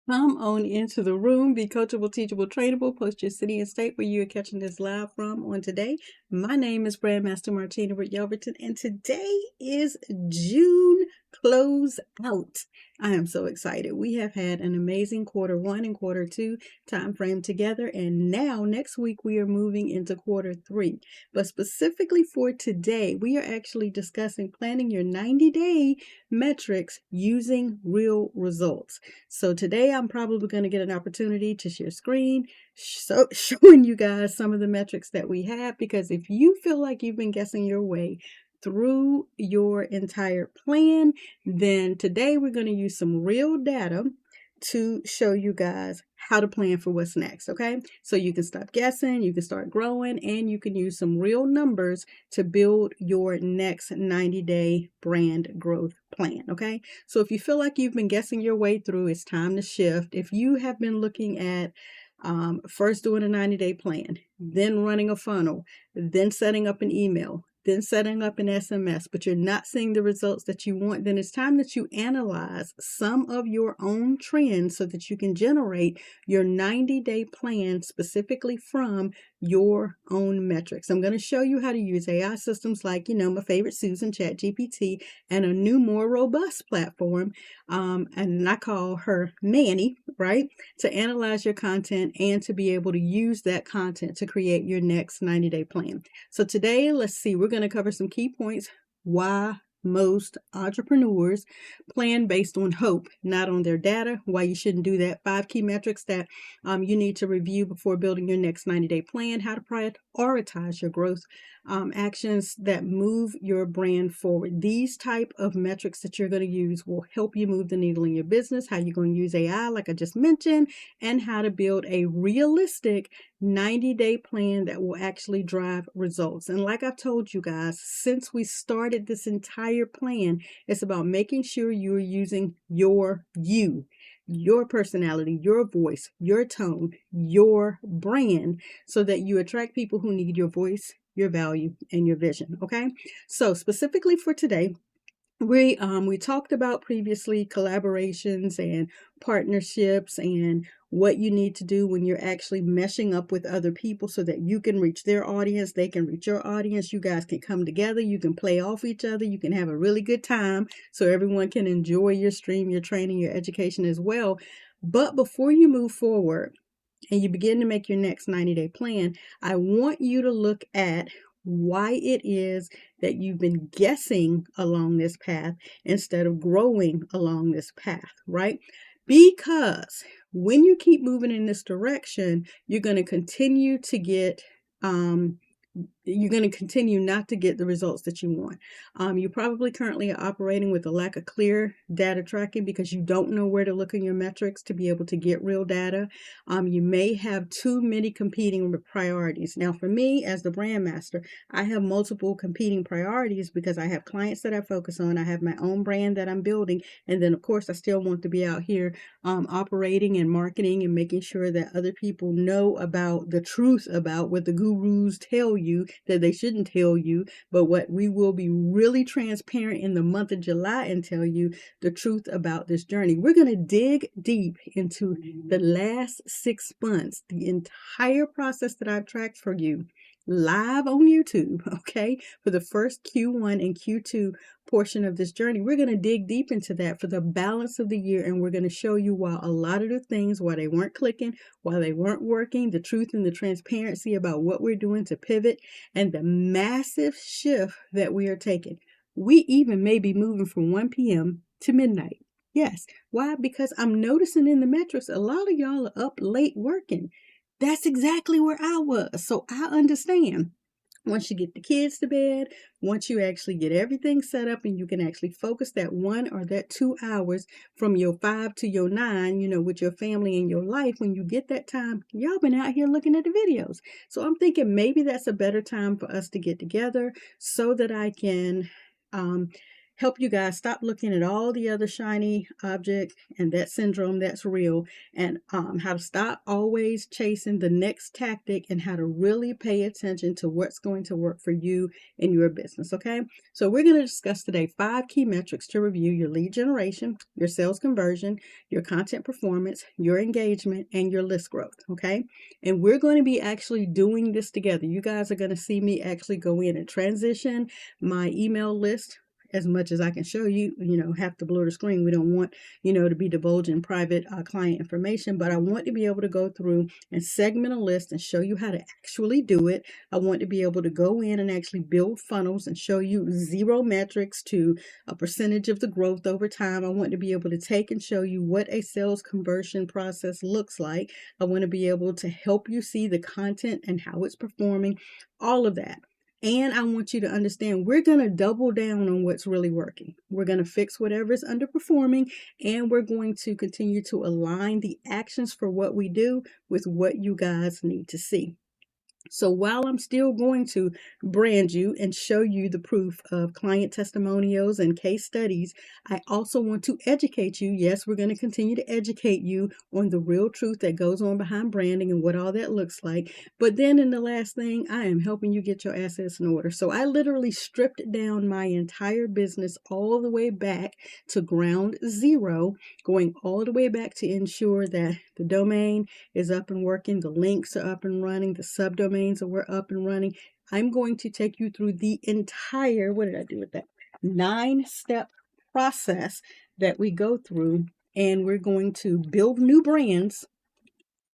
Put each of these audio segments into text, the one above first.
Come on into the room, be coachable, teachable, trainable. Post your city and state where you are catching this live from on today. My name is BrandMaster Martina with Yelverton, and today is June close out. I am so excited. We have had an amazing quarter one and quarter two time frame together, and now next week we are moving into quarter three. But specifically for today, we are actually discussing planning your 90-day metrics using real results. So today I'm probably going to get an opportunity to share screen, showing you guys some of the metrics that we have, because if you feel like you've been guessing your way through your entire plan, then today we're going to use some real data to show you guys how to plan for what's next, okay? So you can stop guessing, you can start growing, and you can use some real numbers to build your next 90-day brand growth plan, okay? So if you feel like you've been guessing your way through, it's time to shift. If you have been looking at first doing a 90-day plan, then running a funnel, then setting up an email, then setting up an SMS, but you're not seeing the results that you want, then it's time that you analyze some of your own trends so that you can generate your 90-day plan specifically from your own metrics. I'm going to show you how to use AI systems like, my favorite Susan, ChatGPT, and a new, more robust platform, and I call her Manny, right, to analyze your content and to be able to use that content to create your next 90-day plan. So today, let's see, we're going to cover some key points why most entrepreneurs plan based on hope, not on their data, why you shouldn't do that, 5 key metrics that you need to review before building your next 90-day plan, how to prioritize your growth actions that move your brand forward. These type of metrics that you're going to use will help you move the needle in your business, how you're going to use AI, like I just mentioned, and how to build a realistic 90-day plan that will actually drive results. And like I've told you guys, since we started this entire plan, it's about making sure you're using your personality, your voice, your tone, your brand, so that you attract people who need your voice, your value, and your vision. Okay. So specifically for today, we talked about previously collaborations and partnerships and what you need to do when you're actually meshing up with other people so that you can reach their audience, they can reach your audience, you guys can come together, you can play off each other, you can have a really good time so everyone can enjoy your stream, your training, your education as well. But before you move forward and you begin to make your next 90-day plan, I want you to look at why it is that you've been guessing along this path instead of growing along this path, right? Because when you keep moving in this direction, you're going to continue to get you're going to continue not to get the results that you want. You probably currently are operating with a lack of clear data tracking because you don't know where to look in your metrics to be able to get real data. You may have too many competing priorities. Now, for me, as the brand master, I have multiple competing priorities because I have clients that I focus on. I have my own brand that I'm building. And then, of course, I still want to be out here operating and marketing and making sure that other people know about the truth about what the gurus tell you that they shouldn't tell you, but what we will be really transparent in the month of July and tell you the truth about this journey. We're going to dig deep into the last 6 months, the entire process that I've tracked for you live on YouTube, okay, for the first Q1 and Q2 portion of this journey. We're going to dig deep into that for the balance of the year, and we're going to show you why a lot of the things, why they weren't clicking, why they weren't working, the truth and the transparency about what we're doing to pivot, and the massive shift that we are taking. We even may be moving from 1 p.m. to midnight. Yes. Why? Because I'm noticing in the metrics, a lot of y'all are up late working. That's exactly where I was. So I understand. Once you get the kids to bed, once you actually get everything set up and you can actually focus that 1 or that 2 hours from your 5 to your 9, with your family and your life, when you get that time, y'all been out here looking at the videos. So I'm thinking maybe that's a better time for us to get together so that I can help you guys stop looking at all the other shiny object and that syndrome that's real, and how to stop always chasing the next tactic, and how to really pay attention to what's going to work for you in your business. Okay, so we're going to discuss today 5 key metrics to review your lead generation, your sales conversion, your content performance, your engagement, and your list growth. Okay, and we're going to be actually doing this together. You guys are going to see me actually go in and transition my email list as much as I can show you. Have to blur the screen. We don't want, to be divulging private client information, but I want to be able to go through and segment a list and show you how to actually do it. I want to be able to go in and actually build funnels and show you 0 metrics to a percentage of the growth over time. I want to be able to take and show you what a sales conversion process looks like. I want to be able to help you see the content and how it's performing, all of that. And I want you to understand, we're going to double down on what's really working. We're going to fix whatever is underperforming, and we're going to continue to align the actions for what we do with what you guys need to see. So while I'm still going to brand you and show you the proof of client testimonials and case studies, I also want to educate you. Yes, we're going to continue to educate you on the real truth that goes on behind branding and what all that looks like. But then in the last thing, I am helping you get your assets in order. So I literally stripped down my entire business all the way back to ground zero, going all the way back to ensure that the domain is up and working, the links are up and running, the subdomains are up and running. I'm going to take you through the entire, what did I do with that? 9-step process that we go through, and we're going to build new brands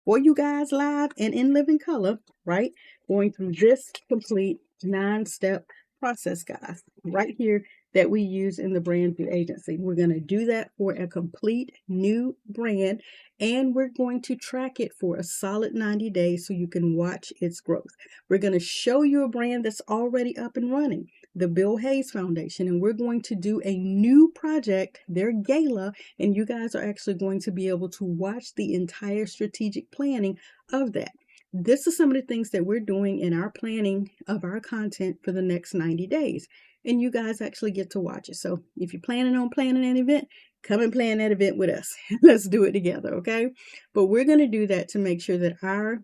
for you guys live and in living color, right? Going through this complete 9-step process, guys, right here that we use in the BrandYOU agency. We're going to do that for a complete new brand, and we're going to track it for a solid 90 days so you can watch its growth. We're going to show you a brand that's already up and running, the Bill Hayes Foundation, and we're going to do a new project, their gala, and you guys are actually going to be able to watch the entire strategic planning of that. This is some of the things that we're doing in our planning of our content for the next 90 days. And you guys actually get to watch it. So if you're planning on planning an event, come and plan that event with us. Let's do it together, okay? But we're going to do that to make sure that our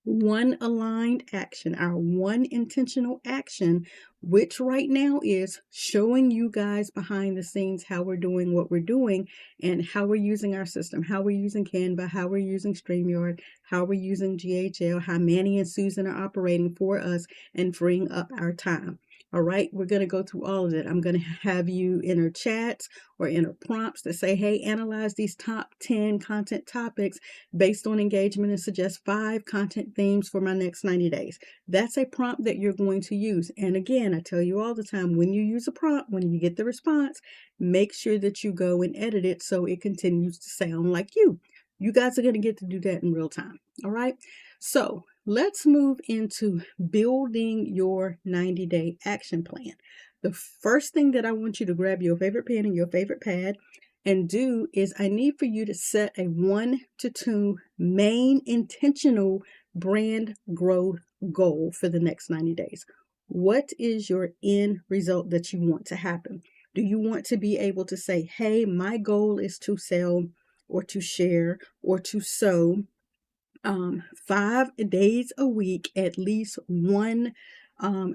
one aligned action, our one intentional action, which right now is showing you guys behind the scenes how we're doing what we're doing and how we're using our system, how we're using Canva, how we're using StreamYard, how we're using GHL, how Manny and Susan are operating for us and freeing up our time. All right, we're going to go through all of it. I'm going to have you enter chats or enter prompts that say, hey, analyze these top 10 content topics based on engagement and suggest 5 content themes for my next 90 days. That's a prompt that you're going to use. And again, I tell you all the time, when you use a prompt, when you get the response, make sure that you go and edit it so it continues to sound like you. You guys are going to get to do that in real time. All right. So let's move into building your 90-day action plan. The first thing that I want you to grab your favorite pen and your favorite pad and do is I need for you to set a 1 to 2 main intentional brand growth goal for the next 90 days. What is your end result that you want to happen? Do you want to be able to say, hey, my goal is to sell or to share or to sow 5 days a week, at least one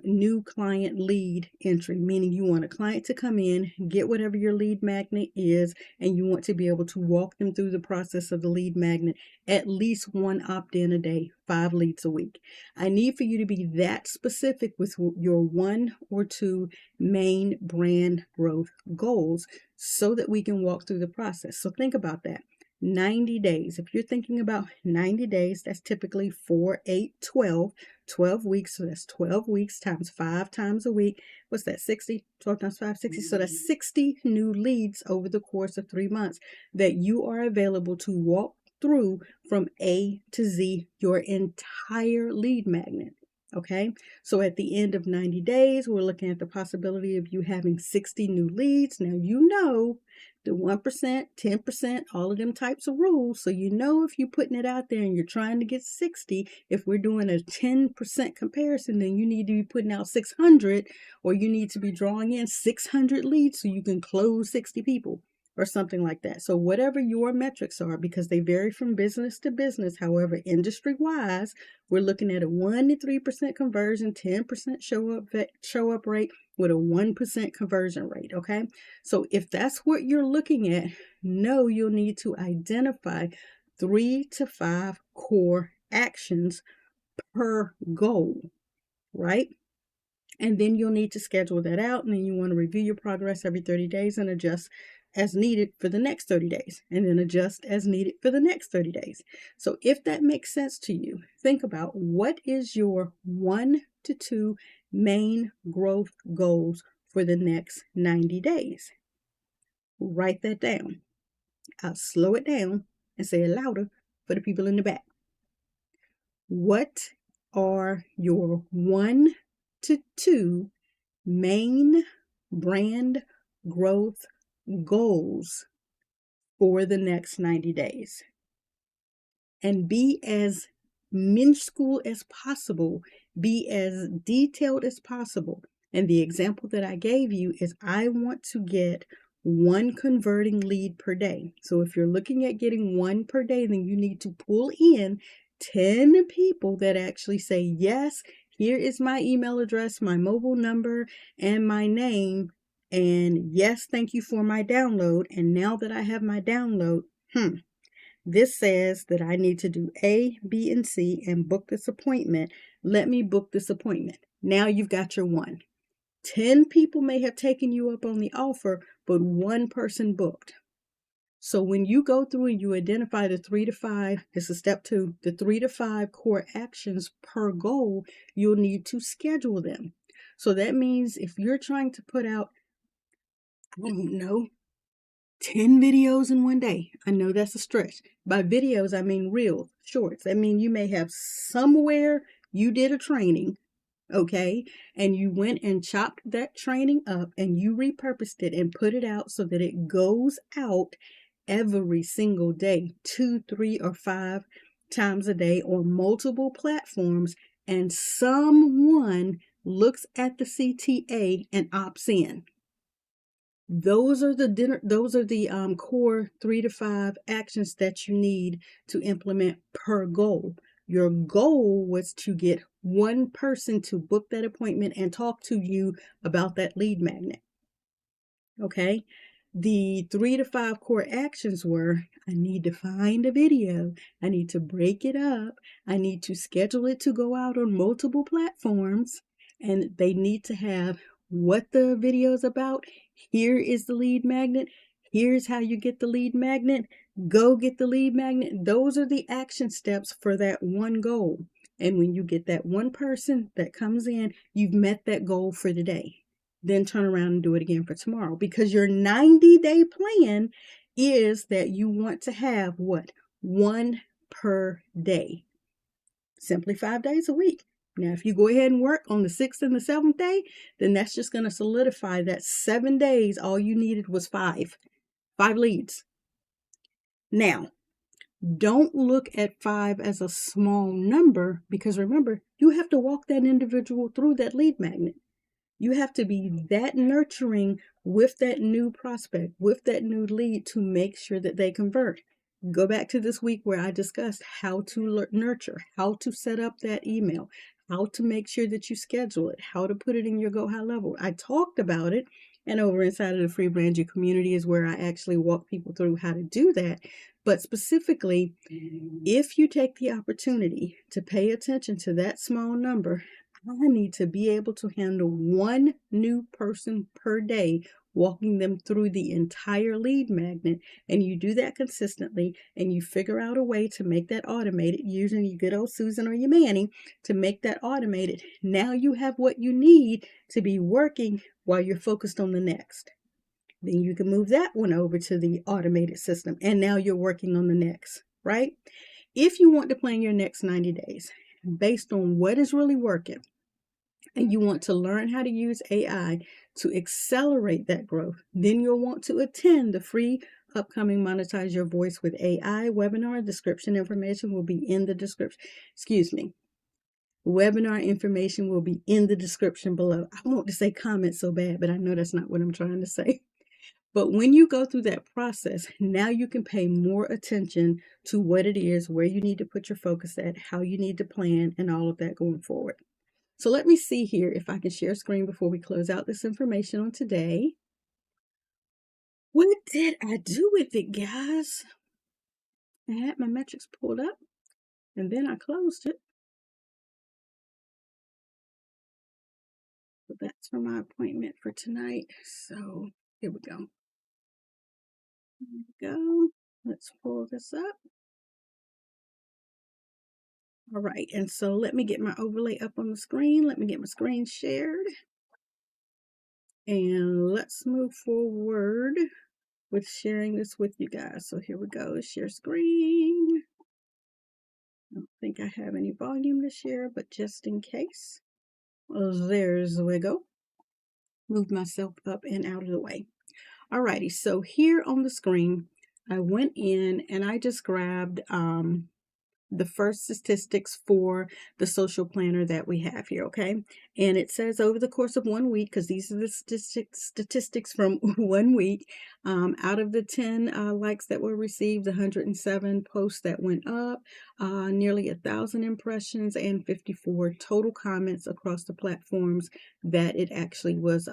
new client lead entry, meaning you want a client to come in, get whatever your lead magnet is, and you want to be able to walk them through the process of the lead magnet, at least one opt-in a day, 5 leads a week. I need for you to be that specific with your 1 or 2 main brand growth goals so that we can walk through the process. So think about that. 90 days. If you're thinking about 90 days, that's typically 4, 8, 12 weeks. So that's 12 weeks times 5 times a week. What's that? 60, 12 times 5, 60. So that's 60 new leads over the course of 3 months that you are available to walk through from A to Z, your entire lead magnet. Okay, so at the end of 90 days, we're looking at the possibility of you having 60 new leads. Now, you know the 1%, 10%, all of them types of rules. So, you know, if you're putting it out there and you're trying to get 60, if we're doing a 10% comparison, then you need to be putting out 600, or you need to be drawing in 600 leads so you can close 60 people, or something like that. So whatever your metrics are, because they vary from business to business, however, industry-wise, we're looking at a 1 to 3% conversion, 10% show up rate with a 1% conversion rate, okay? So if that's what you're looking at, know you'll need to identify 3 to 5 core actions per goal, right? And then you'll need to schedule that out, and then you want to review your progress every 30 days and adjust as needed for the next 30 days, and then adjust as needed for the next 30 days. So if that makes sense to you, think about what is your 1 to 2 main growth goals for the next 90 days. Write that down. I'll slow it down and say it louder for the people in the back. What are your 1 to 2 main brand growth goals for the next 90 days? And be as minuscule as possible, be as detailed as possible. And the example that I gave you is I want to get 1 converting lead per day. So if you're looking at getting 1 per day, then you need to pull in 10 people that actually say, yes, here is my email address, my mobile number, and my name. And yes, thank you for my download. And now that I have my download, this says that I need to do A, B, and C and book this appointment. Let me book this appointment. Now you've got your 1. 10 people may have taken you up on the offer, but 1 person booked. So when you go through and you identify the 3 to 5, this is step 2, the 3 to 5 core actions per goal, you'll need to schedule them. So that means if you're trying to put out, I don't know, 10 videos in one day. I know that's a stretch. By videos, I mean real shorts. I mean, you may have somewhere you did a training, okay, and you went and chopped that training up and you repurposed it and put it out so that it goes out every single day, 2, 3, or 5 times a day on multiple platforms, and someone looks at the CTA and opts in. Those are the core 3 to 5 actions that you need to implement per goal. Your goal was to get 1 person to book that appointment and talk to you about that lead magnet. Okay? The 3 to 5 core actions were, I need to find a video. I need to break it up. I need to schedule it to go out on multiple platforms. And they need to have what the video is about. Here is the lead magnet. Here's how you get the lead magnet. Go get the lead magnet. Those are the action steps for that 1 goal. And when you get that 1 person that comes in, you've met that goal for the day. Then turn around and do it again for tomorrow, because your 90-day plan is that you want to have what? 1 per day. Simply 5 days a week. Now, if you go ahead and work on the 6th and the 7th day, then that's just going to solidify that 7 days, all you needed was 5 leads. Now, don't look at 5 as a small number, because remember, you have to walk that individual through that lead magnet. You have to be that nurturing with that new prospect, with that new lead, to make sure that they convert. Go back to this week where I discussed how to nurture, how to set up that email, how to make sure that you schedule it, how to put it in your Go High level. I talked about it, and over inside of the free BrandYOU community is where I actually walk people through how to do that. But specifically, if you take the opportunity to pay attention to that small number, I need to be able to handle 1 new person per day, walking them through the entire lead magnet. And you do that consistently, and you figure out a way to make that automated, using your good old Susan or your Manny to make that automated. Now you have what you need to be working while you're focused on the next. Then you can move that one over to the automated system, and now you're working on the next, right? If you want to plan your next 90 days, based on what is really working, and you want to learn how to use AI to accelerate that growth, then you'll want to attend the free upcoming Monetize Your Voice with AI webinar. Description information will be in the description. Excuse me. Webinar information will be in the description below. I want to say comment so bad, but I know that's not what I'm trying to say. But when you go through that process, now you can pay more attention to what it is, where you need to put your focus at, how you need to plan, and all of that going forward. So let me see here if I can share screen before we close out this information on today. What did I do with it, guys? I had my metrics pulled up and then I closed it. So that's for my appointment for tonight. So here we go. Here we go. Let's pull this up. All right, and so let me get my overlay up on the screen. Let me get my screen shared. And let's move forward with sharing this with you guys. So here we go, share screen. I don't think I have any volume to share, but just in case. Well, there's the wiggle. Move myself up and out of the way. Alrighty, so here on the screen, I went in and I just grabbed the first statistics for the social planner that we have here, okay? And it says over the course of 1 week, because these are the statistics from 1 week, out of the 10 likes that were received, 107 posts that went up, nearly 1,000 impressions, and 54 total comments across the platforms that it actually was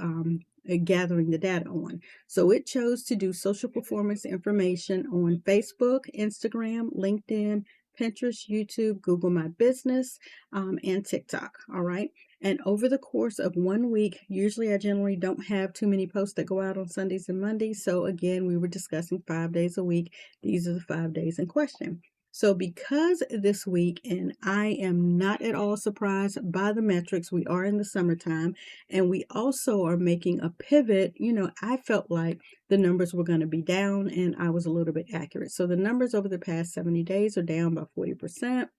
gathering the data on. So it chose to do social performance information on Facebook, Instagram, LinkedIn, Pinterest, YouTube, Google My Business, and TikTok. All right. And over the course of 1 week, usually I generally don't have too many posts that go out on Sundays and Mondays. So again, we were discussing 5 days a week. These are the 5 days in question. So because this week, and I am not at all surprised by the metrics, we are in the summertime, and we also are making a pivot. You know, I felt like the numbers were going to be down, and I was a little bit accurate. So the numbers over the past 70 days are down by 40%.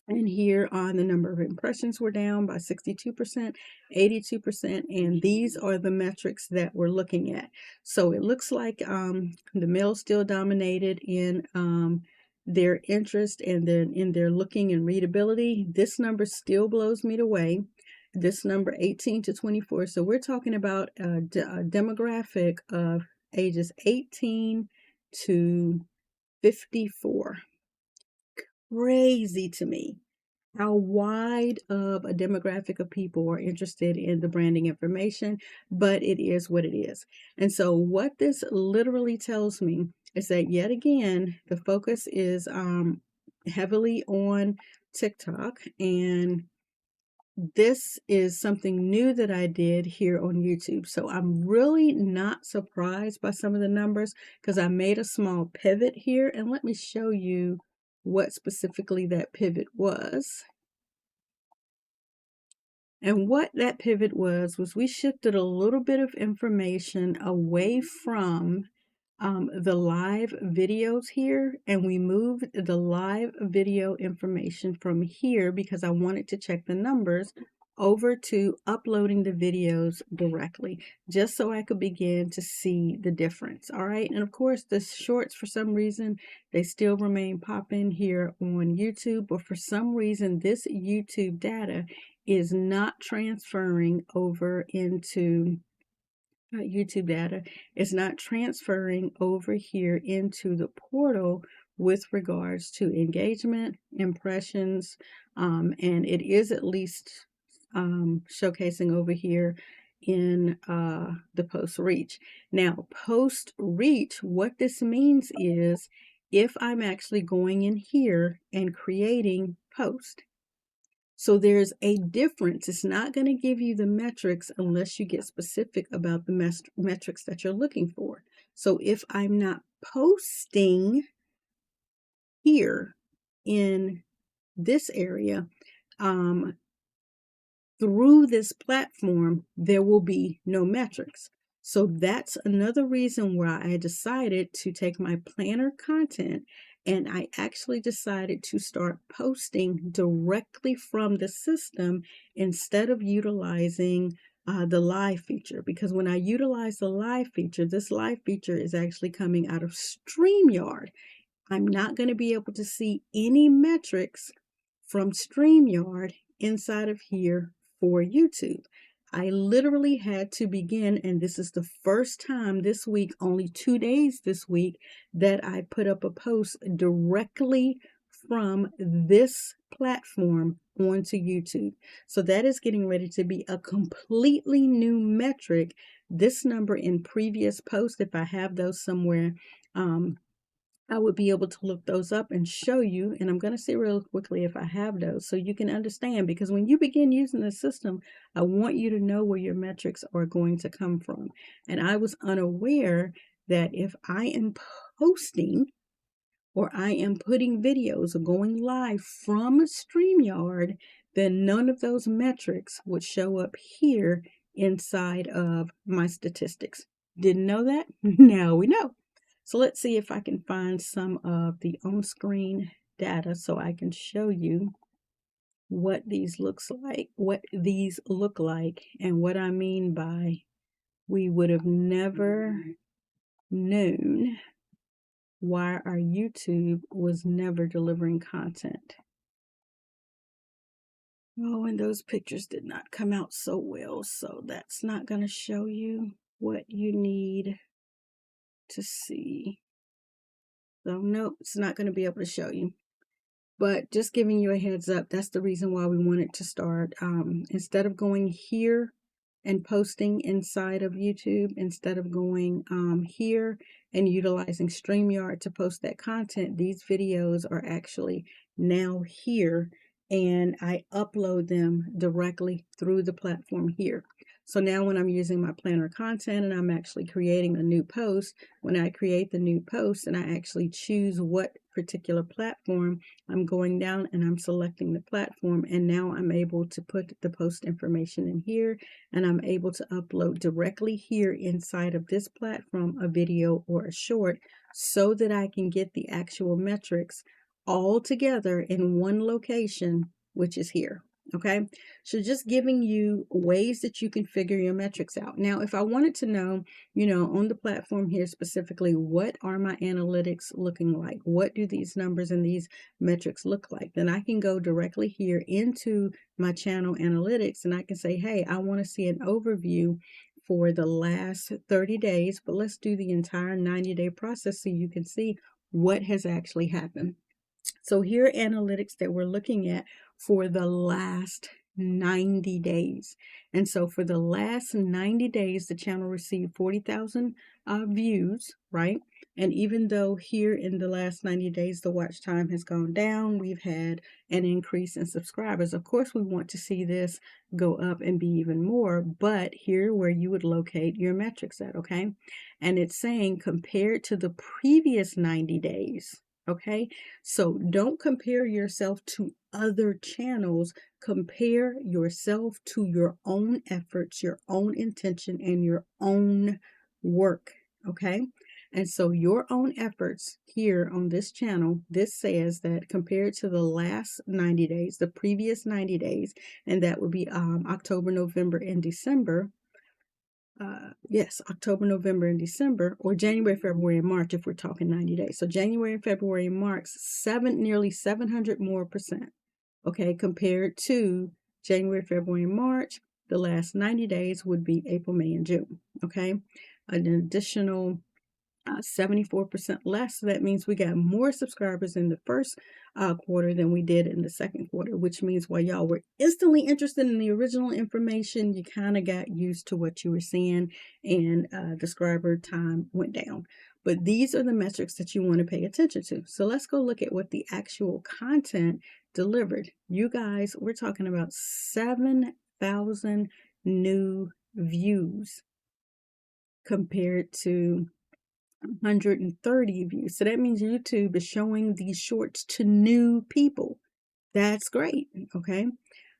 And here on the number of impressions were down by 62%, 82%, and these are the metrics that we're looking at. So it looks like the male still dominated in their interest and then in their looking and readability. This number still blows me away. This number 18 to 24. So we're talking about a demographic of ages 18 to 54. Crazy to me how wide of a demographic of people are interested in the branding information, but it is what it is. And so what this literally tells me is that yet again, the focus is heavily on TikTok, and this is something new that I did here on YouTube. So I'm really not surprised by some of the numbers because I made a small pivot here, and let me show you what specifically that pivot was. And what that pivot was we shifted a little bit of information away from the live videos here, and we moved the live video information from here because I wanted to check the numbers over to uploading the videos directly, just so I could begin to see the difference. All right. And of course, the shorts, for some reason, they still remain popping here on YouTube, but for some reason, this YouTube data is not transferring over into YouTube data. It's not transferring over here into the portal with regards to engagement, impressions, and it is at least showcasing over here in the post reach. Now, post reach, what this means is if I'm actually going in here and creating post. So there's a difference. It's not going to give you the metrics unless you get specific about the metrics that you're looking for. So if I'm not posting here in this area through this platform, there will be no metrics. So that's another reason why I decided to take my planner content And I actually decided to start posting directly from the system instead of utilizing the live feature, because when I utilize the live feature, this live feature is actually coming out of StreamYard. I'm not going to be able to see any metrics from StreamYard inside of here for YouTube. I literally had to begin, and this is the first time this week, only 2 days this week, that I put up a post directly from this platform onto YouTube. So that is getting ready to be a completely new metric. This number in previous posts, if I have those somewhere, I would be able to look those up and show you, and I'm going to see real quickly if I have those so you can understand, because when you begin using the system, I want you to know where your metrics are going to come from. And I was unaware that if I am posting or I am putting videos or going live from StreamYard, then none of those metrics would show up here inside of my statistics. Didn't know that? Now we know. So let's see if I can find some of the on-screen data so I can show you what these look like, and what I mean by we would have never known why our YouTube was never delivering content. Oh, and those pictures did not come out so well, so that's not going to show you what you need to see. So no, it's not going to be able to show you. But just giving you a heads up, that's the reason why we wanted to start. Instead of going here and posting inside of YouTube, instead of going here and utilizing StreamYard to post that content, these videos are actually now here, and I upload them directly through the platform here. So now when I'm using my planner content and I'm actually creating a new post, when I create the new post and I actually choose what particular platform, I'm going down and I'm selecting the platform, and now I'm able to put the post information in here, and I'm able to upload directly here inside of this platform a video or a short, so that I can get the actual metrics all together in one location, which is here. Okay, so just giving you ways that you can figure your metrics out. Now, if I wanted to know, on the platform here specifically, what are my analytics looking like? What do these numbers and these metrics look like? Then I can go directly here into my channel analytics, and I can say, hey, I want to see an overview for the last 30 days, but let's do the entire 90-day process so you can see what has actually happened. So here are analytics that we're looking at for the last 90 days. And so for the last 90 days, the channel received 40,000 views, right? And even though here in the last 90 days, the watch time has gone down, we've had an increase in subscribers. Of course, we want to see this go up and be even more, but here where you would locate your metrics at, okay? And it's saying compared to the previous 90 days, okay? So don't compare yourself to other channels. Compare yourself to your own efforts, your own intention, and your own work, okay? And so your own efforts here on this channel, this says that compared to the last 90 days, the previous 90 days, and that would be October, November, and December. Yes, October, November, and December, or January, February, and March if we're talking 90 days. So January, February, and March, nearly 700 more percent, okay, compared to January, February, and March. The last 90 days would be April, May, and June, okay? An additional 74% less. So that means we got more subscribers in the first quarter than we did in the second quarter, which means while y'all were instantly interested in the original information, you kind of got used to what you were seeing, and the subscriber time went down. But these are the metrics that you want to pay attention to. So let's go look at what the actual content delivered. You guys, we're talking about 7,000 new views compared to 130 views. So that means YouTube is showing these shorts to new people. That's great. Okay.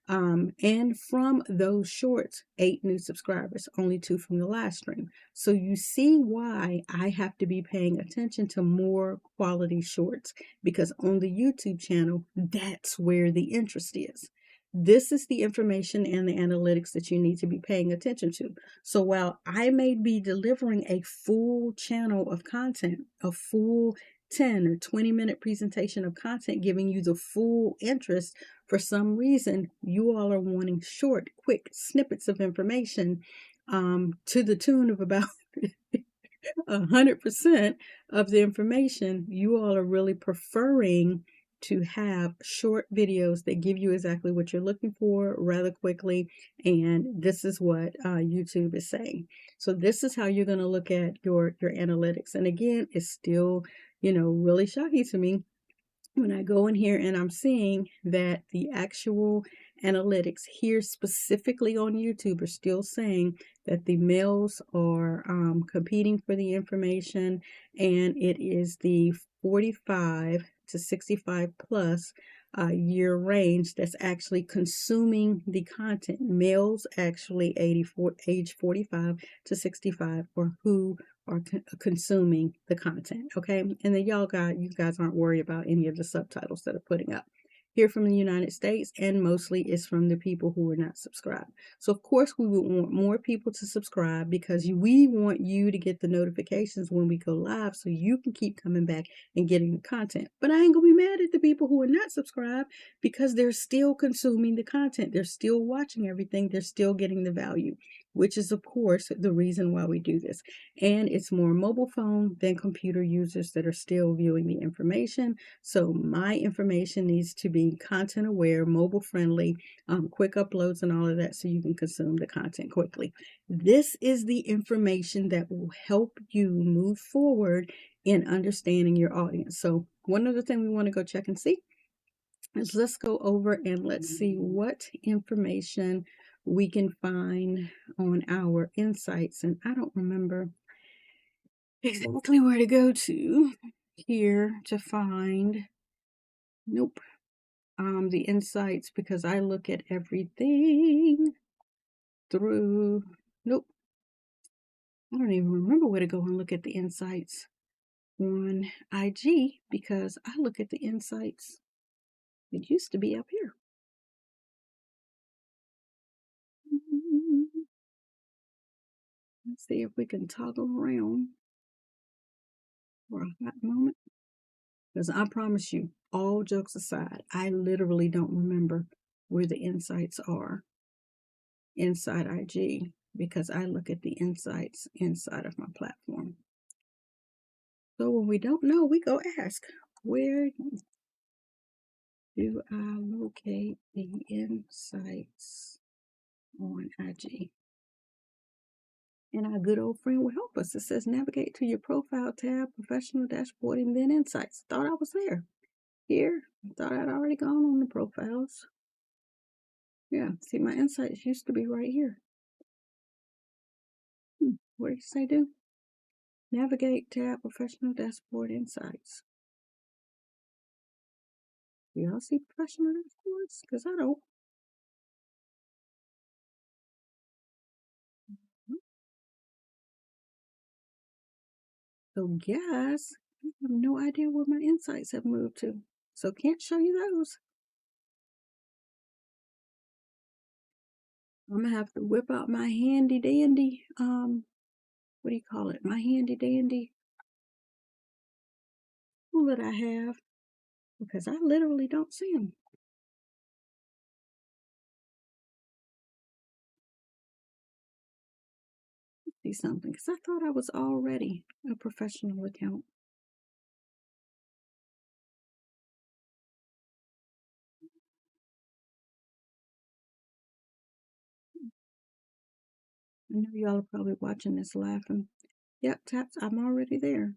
And from those shorts, 8 new subscribers, only 2 from the last stream. So you see why I have to be paying attention to more quality shorts, because on the YouTube channel, that's where the interest is. This is the information and the analytics that you need to be paying attention to. So while I may be delivering a full channel of content, a full 10 or 20-minute presentation of content giving you the full interest, for some reason, you all are wanting short, quick snippets of information, to the tune of about 100% of the information. You all are really preferring to have short videos that give you exactly what you're looking for rather quickly. And this is what YouTube is saying. So this is how you're going to look at your analytics. And again, it's still, really shocking to me when I go in here and I'm seeing that the actual analytics here specifically on YouTube are still saying that the males are competing for the information, and it is the 45 to 65 plus year range that's actually consuming the content. Males actually age 45 to 65 or who are consuming the content. Okay, and then you guys aren't worried about any of the subtitles that are putting up here from the United States, and mostly it's from the people who are not subscribed. So of course we would want more people to subscribe, because we want you to get the notifications when we go live so you can keep coming back and getting the content. But I ain't gonna be mad at the people who are not subscribed, because they're still consuming the content, they're still watching everything, they're still getting the value, which is of course the reason why we do this. And it's more mobile phone than computer users that are still viewing the information. So my information needs to be content aware, mobile friendly, quick uploads and all of that, so you can consume the content quickly. This is the information that will help you move forward in understanding your audience. So one other thing we want to go check and see is, let's go over and let's see what information we can find on our insights. And I don't remember exactly where to go to here to find, nope, the insights, because I look at everything through, nope, I don't even remember where to go and look at the insights on IG, because I look at the insights, it used to be up here. Let's see if we can toggle around for a hot moment. Because I promise you, all jokes aside, I literally don't remember where the insights are inside IG, because I look at the insights inside of my platform. So when we don't know, we go ask, where do I locate the insights on IG? And our good old friend will help us. It says navigate to your profile tab, professional dashboard, and then insights. Thought I was there. Here, thought I'd already gone on the profiles. Yeah, see, my insights used to be right here. What did you say do? Navigate tab, professional dashboard, insights. Do y'all see professional dashboards? Because I don't. So guys, I have no idea where my insights have moved to. So can't show you those. I'm gonna have to whip out my handy dandy, what do you call it? My handy dandy tool that I have, because I literally don't see them. See something, because I thought I was already a professional account. I know y'all are probably watching this laughing. Yep, taps, I'm already there.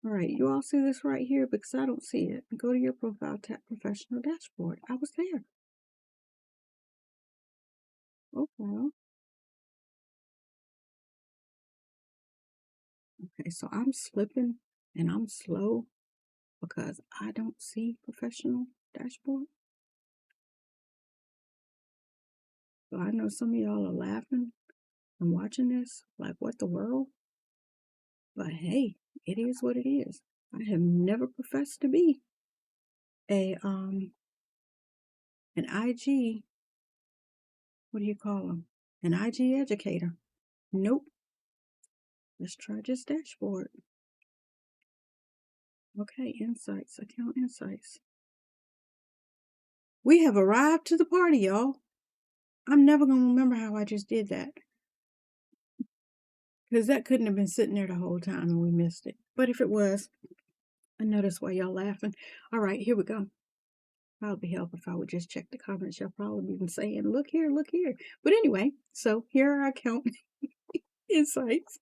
All right, you all see this right here, because I don't see it. Go to your profile, tap professional dashboard. I was there. Okay. Okay, so I'm slipping and I'm slow because I don't see professional dashboard. So I know some of y'all are laughing and watching this, like, what the world? But hey, it is what it is. I have never professed to be a an IG, what do you call them? An IG educator. Nope. Let's try this dashboard. Okay, insights, account insights. We have arrived to the party, y'all. I'm never going to remember how I just did that. Because that couldn't have been sitting there the whole time and we missed it. But if it was, I know that's why y'all laughing. All right, here we go. Probably help if I would just check the comments. Y'all probably been saying, look here, look here. But anyway, so here are our account insights.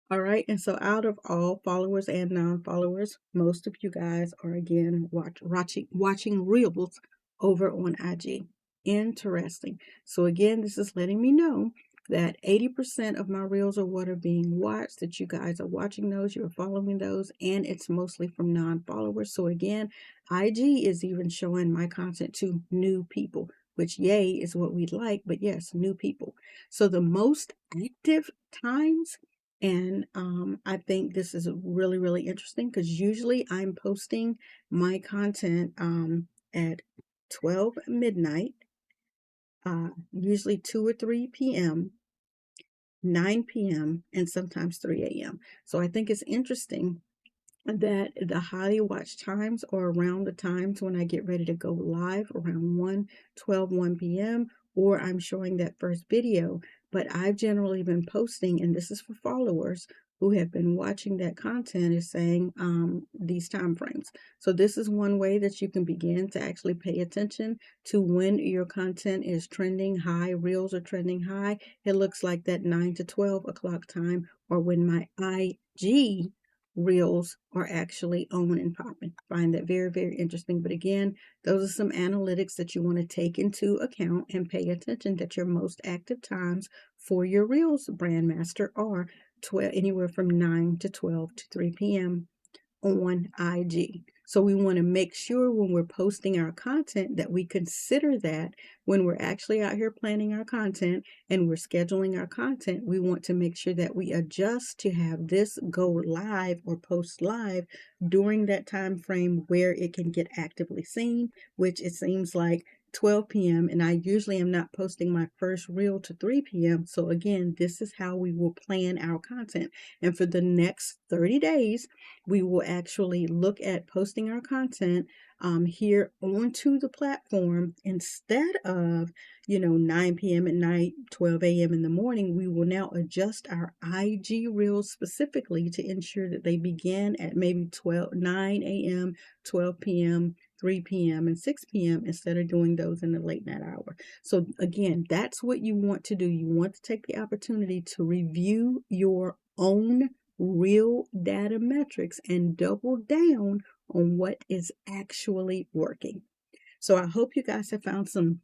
All right, and so out of all followers and non-followers, most of you guys are again watching reels over on IG. Interesting. So again, this is letting me know that 80% of my reels are what are being watched, that you guys are watching those, you're following those, and it's mostly from non-followers. So again, IG is even showing my content to new people, which yay is what we'd like, but yes, new people. So the most active times, and I think this is really, really interesting because usually I'm posting my content at 12 midnight, usually 2 or 3 p.m., 9 p.m., and sometimes 3 a.m. So I think it's interesting that the highly watched times are around the times when I get ready to go live, around 1 p.m., or I'm showing that first video. But I've generally been posting, and this is for followers who have been watching that content, is saying these time frames. So this is one way that you can begin to actually pay attention to when your content is trending high, reels are trending high. It looks like that 9 to 12 o'clock time, or when my IG reels are actually on and popping. Find that very, very interesting. But again, those are some analytics that you want to take into account and pay attention that your most active times for your reels, BrandMaster, are anywhere from 9 to 12 to 3 p.m. on IG. So we want to make sure when we're posting our content that we consider that when we're actually out here planning our content and we're scheduling our content, we want to make sure that we adjust to have this go live or post live during that time frame where it can get actively seen, which it seems like 12 p.m. and I usually am not posting my first reel to 3 p.m. So again, this is how we will plan our content. And for the next 30 days, we will actually look at posting our content here onto the platform instead of 9 p.m. at night, 12 a.m. in the morning. We will now adjust our IG reels specifically to ensure that they begin at maybe 9 a.m., 12 p.m., 3 p.m. and 6 p.m. instead of doing those in the late night hour. So again, that's what you want to do. You want to take the opportunity to review your own real data metrics and double down on what is actually working. So I hope you guys have found some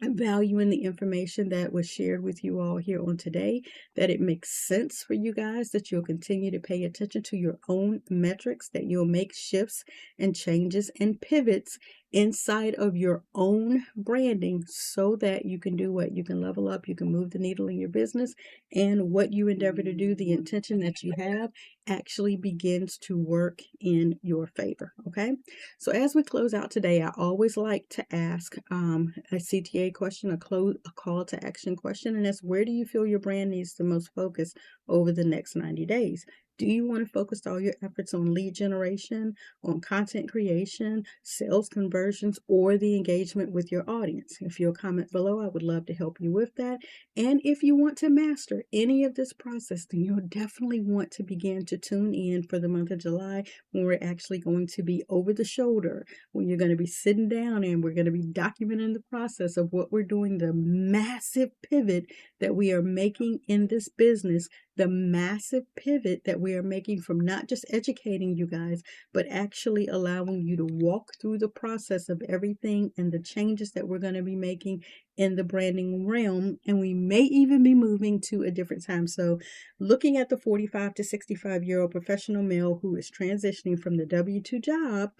value in the information that was shared with you all here on today, that it makes sense for you guys, that you'll continue to pay attention to your own metrics, that you'll make shifts and changes and pivots inside of your own branding so that you can do what? You can level up, you can move the needle in your business, and what you endeavor to do, the intention that you have, actually begins to work in your favor. Okay, so as we close out today, I always like to ask a CTA question, a call to action question, and that's, where do you feel your brand needs the most focus over the next 90 days? Do you want to focus all your efforts on lead generation, on content creation, sales conversions, or the engagement with your audience? If you'll comment below, I would love to help you with that. And if you want to master any of this process, then you'll definitely want to begin to tune in for the month of July, when we're actually going to be over the shoulder, when you're going to be sitting down and we're going to be documenting the process of what we're doing, the massive pivot that we are making in this business, the massive pivot that we are making from not just educating you guys, but actually allowing you to walk through the process of everything and the changes that we're going to be making in the branding realm. And we may even be moving to a different time. So looking at the 45 to 65-year-old professional male who is transitioning from the W-2 job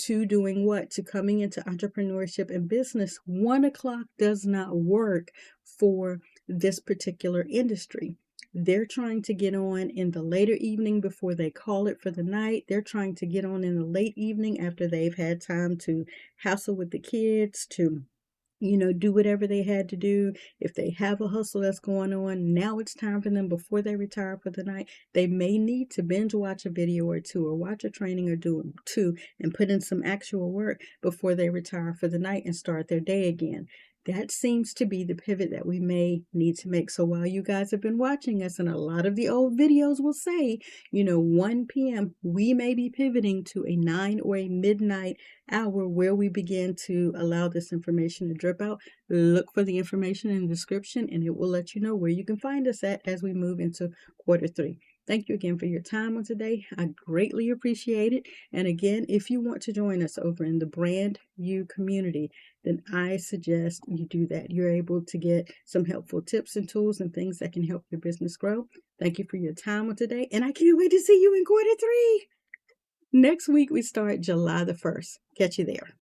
to doing what? To coming into entrepreneurship and business. 1 o'clock does not work for this particular industry. They're trying to get on in the later evening before they call it for the night. They're trying to get on in the late evening after they've had time to hassle with the kids, to do whatever they had to do. If they have a hustle that's going on, now it's time for them before they retire for the night. They may need to binge watch a video or two, or watch a training or do two, and put in some actual work before they retire for the night and start their day again. That seems to be the pivot that we may need to make. So while you guys have been watching us, and a lot of the old videos will say, 1 p.m., we may be pivoting to a 9 or a midnight hour where we begin to allow this information to drip out. Look for the information in the description, and it will let you know where you can find us at as we move into Q3. Thank you again for your time on today. I greatly appreciate it. And again, if you want to join us over in the Brand You community, then I suggest you do that. You're able to get some helpful tips and tools and things that can help your business grow. Thank you for your time on today, and I can't wait to see you in Q3. Next week, we start July the 1st. Catch you there.